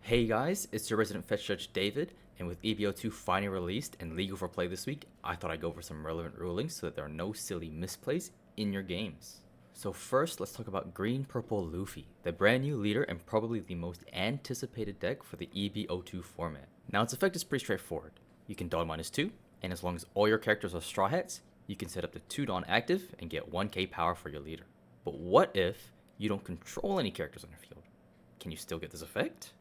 Hey guys, it's your resident fetch judge David, and with EB02 finally released and legal for play this week, I thought I'd go over some relevant rulings so that there are no silly misplays in your games. So first, let's talk about Green Purple Luffy, the brand new leader and probably the most anticipated deck for the EB02 format. Now its effect is pretty straightforward. You can Dawn -2, and as long as all your characters are Straw Hats, you can set up the 2 Dawn active and get 1k power for your leader. But what if you don't control any characters on your field? Can you still get this effect?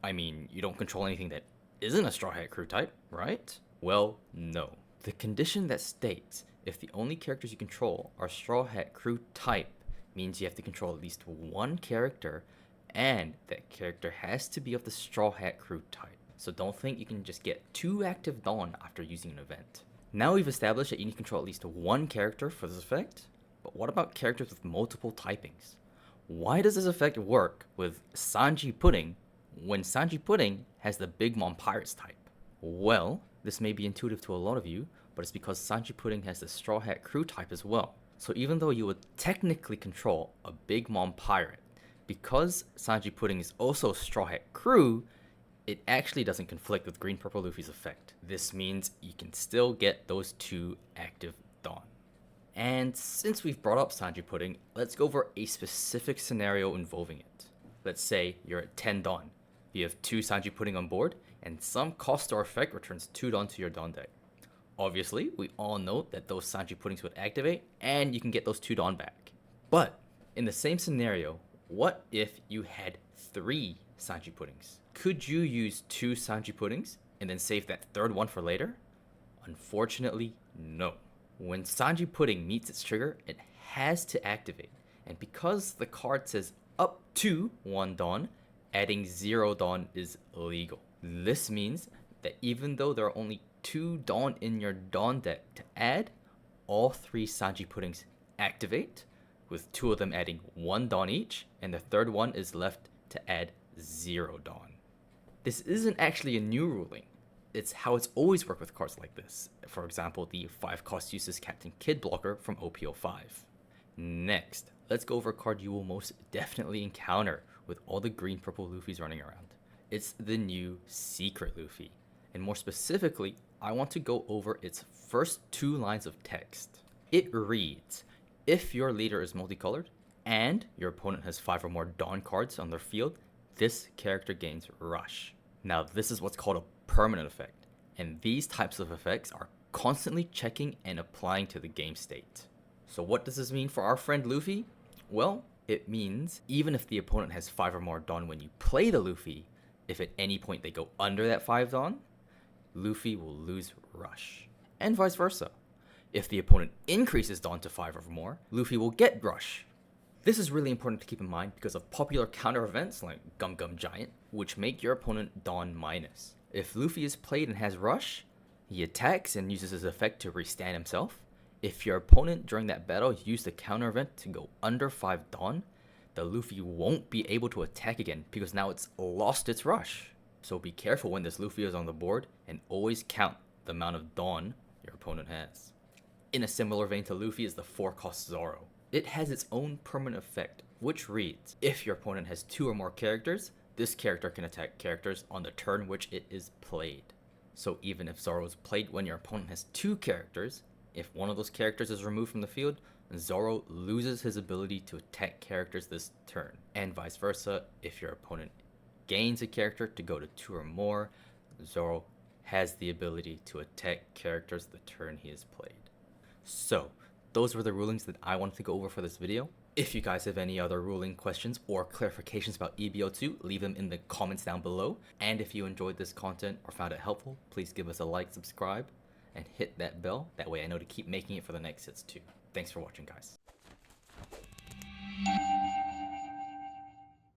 I mean, you don't control anything that isn't a Straw Hat crew type, right? Well, no. The condition that states if the only characters you control are Straw Hat crew type means you have to control at least one character, and that character has to be of the Straw Hat crew type. So don't think you can just get 2 active Dawn after using an event. Now we've established that you need to control at least one character for this effect, but what about characters with multiple typings? Why does this effect work with Sanji Pudding when Sanji Pudding has the Big Mom Pirates type? Well, this may be intuitive to a lot of you, but it's because Sanji Pudding has the Straw Hat crew type as well. So even though you would technically control a Big Mom Pirate, because Sanji Pudding is also Straw Hat crew, it actually doesn't conflict with Green Purple Luffy's effect. This means you can still get those 2 active Dawn. And since we've brought up Sanji Pudding, let's go over a specific scenario involving it. Let's say you're at 10 Dawn. You have 2 Sanji Pudding on board, and some cost or effect returns 2 Dawn to your Dawn deck. Obviously, we all know that those Sanji Puddings would activate, and you can get those 2 Dawn back. But, in the same scenario, what if you had 3 Sanji Puddings? Could you use 2 Sanji Puddings, and then save that third one for later? Unfortunately, no. When Sanji Pudding meets its trigger, it has to activate, and because the card says up to 1 Dawn, adding 0 Dawn is illegal. This means that even though there are only 2 Dawn in your Dawn deck to add, all 3 Sanji Puddings activate, with 2 of them adding 1 Dawn each, and the third one is left to add 0 Dawn. This isn't actually a new ruling. It's how it's always worked with cards like this. For example, the 5 cost uses Captain Kid blocker from OP05. Next, let's go over a card you will most definitely encounter with all the Green Purple Luffys running around. It's the new Secret Luffy. And more specifically, I want to go over its first 2 lines of text. It reads, if your leader is multicolored and your opponent has 5 or more Dawn cards on their field, this character gains Rush. Now this is what's called a permanent effect, and these types of effects are constantly checking and applying to the game state. So what does this mean for our friend Luffy? Well, it means even if the opponent has 5 or more Dawn when you play the Luffy, if at any point they go under that 5 Dawn, Luffy will lose Rush. And vice versa. If the opponent increases Dawn to 5 or more, Luffy will get Rush. This is really important to keep in mind because of popular counter events like Gum Gum Giant, which make your opponent Dawn minus. If Luffy is played and has Rush, he attacks and uses his effect to restand himself. If your opponent during that battle used the counter event to go under 5 Dawn, the Luffy won't be able to attack again because now it's lost its Rush. So be careful when this Luffy is on the board and always count the amount of Dawn your opponent has. In a similar vein to Luffy is the 4 cost Zoro. It has its own permanent effect, which reads, if your opponent has 2 or more characters, this character can attack characters on the turn which it is played. So even if Zoro is played when your opponent has 2 characters, if one of those characters is removed from the field, Zoro loses his ability to attack characters this turn. And vice versa, if your opponent gains a character to go to 2 or more, Zoro has the ability to attack characters the turn he is played. So, those were the rulings that I wanted to go over for this video. If you guys have any other ruling questions or clarifications about EB02, leave them in the comments down below. And if you enjoyed this content or found it helpful, please give us a like, subscribe, and hit that bell. That way I know to keep making it for the next hits too. Thanks for watching, guys.